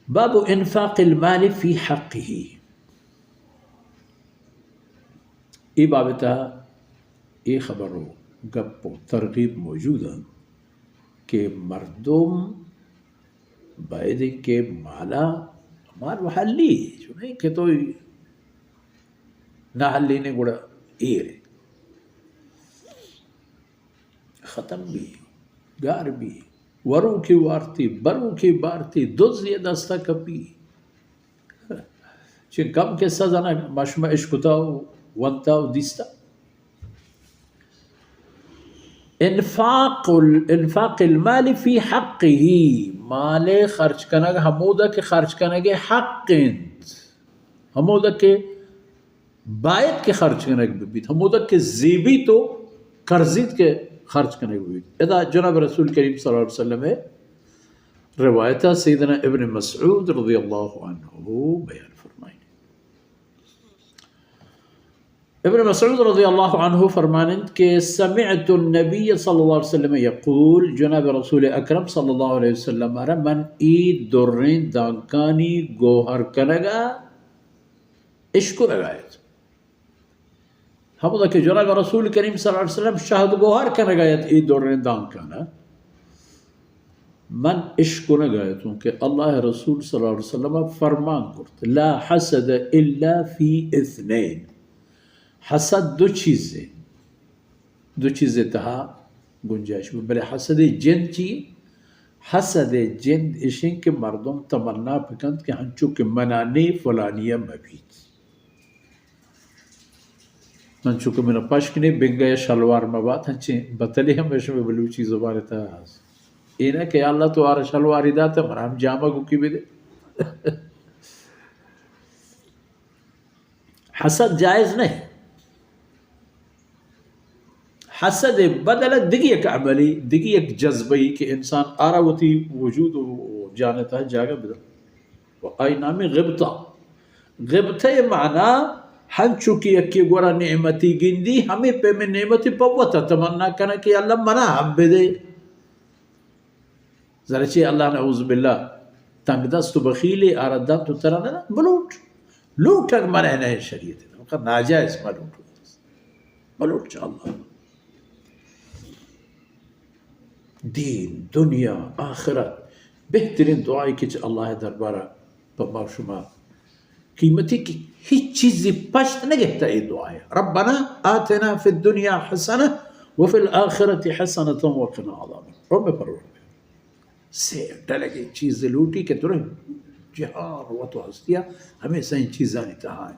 बाबु इन्फाक़िल माल फ़ी हक़्क़िही। ये बाबता ये खबरों गप्पो तरगीब मौजूद है कि मर्दोम बैद के माला मार वहल्ली जो नहीं कि तो ना हल्ली ने गुड़ा ईरे ख़त्म भी गार भी वरू की वारती बरू की बारती दुज़ ये दस्ता कपी चे कम के सज़ना मशमा इश्कुताओ वंताओ दिस्ता इन्फाक़िल माल फ़ी हक़्क़िही माले खर्च कनग हमूदा के खर्च कनगे हक़्क़िंत हमूदा के बायत के खर्च कनग भी हमूदा के ज़ीबी तो कर्जित के खर्च कनग भी इदा जनाब रसूल करीम सल्लल्लाहु अलैहि वसल्लम है रिवायत सैयदना इब्न मसऊद रज़ियल्लाहु अन्हु बयान फरमाई। इब्न मसऊद रज़ियल्लाहु अन्हु फरमानंद के समिअतु नबी सल्लल्लाहु अलैहि वसल्लम यक़ूल जनाब रसूल अकरम सल्लल्लाहु अलैहि वसल्लम मन ई दुर्रिन दांकानी गोहर कनगा इश्क लगायत हम के जनाब रसूल करीम सल्लल्लाहु अलैहि वसल्लम शहद गोहर कनगायत ई दुर्रिन दांकाना मन इश्क लगायत के अल्लाह रसूल सल्लल्लाहु अलैहि वसल्लम फरमान करते ला हसद इल्ला फी इत्hnैन हसद दो चीज़ें तहा गुंजाइश में बले हसद जिंद चाहिए हसद जिंद इशिं के मर्दों तमन्ना पकंद के हंचू के मनाने फलानिया मबीत हंचू के मेरा पश्क ने बिंगा शलवार मबात हंचे बतले हम वैसे में बलूची ज़ुबान था इन्हें के अल्लाह तो आर शलवार इदा था मराम जामा गुकी भी दे हसद जायज़ नहीं हसद बदल दिगी एक अमली दिगी एक जज्बई कि इंसान आरावती वजूद जानता है जागा बदल वो आई नामी गिब्ता ये माना हम चुकी अक्की गोरा नेमती गिंदी हमें पे में नेमती पवता तमन्ना करना कि अल्लाह मना हम बेदे जरा चे अल्लाह नऊज़ बिल्लाह तंगदस्त तो बखीले आरदान तो तरह ना बलूट लूट अग मना है नहीं शरीयत है उनका नाजायज़ बलूट चाल्ला दीन दुनिया आखिरत बेहतरीन दुआई कि अल्लाह दरबारा पमा शुमा कीमती की ही चीज़ पश्त न गहता ये दुआ है रब्बना आतना फिद दुनिया हसना व फिल आखिरति हसनतन व क़िना अज़ाब रब परवरदिगार से डलगे चीज़ लूटी के तुरंत जहान व तो हस्तियाँ हमेशा इन चीज़ां नहीं तहाँ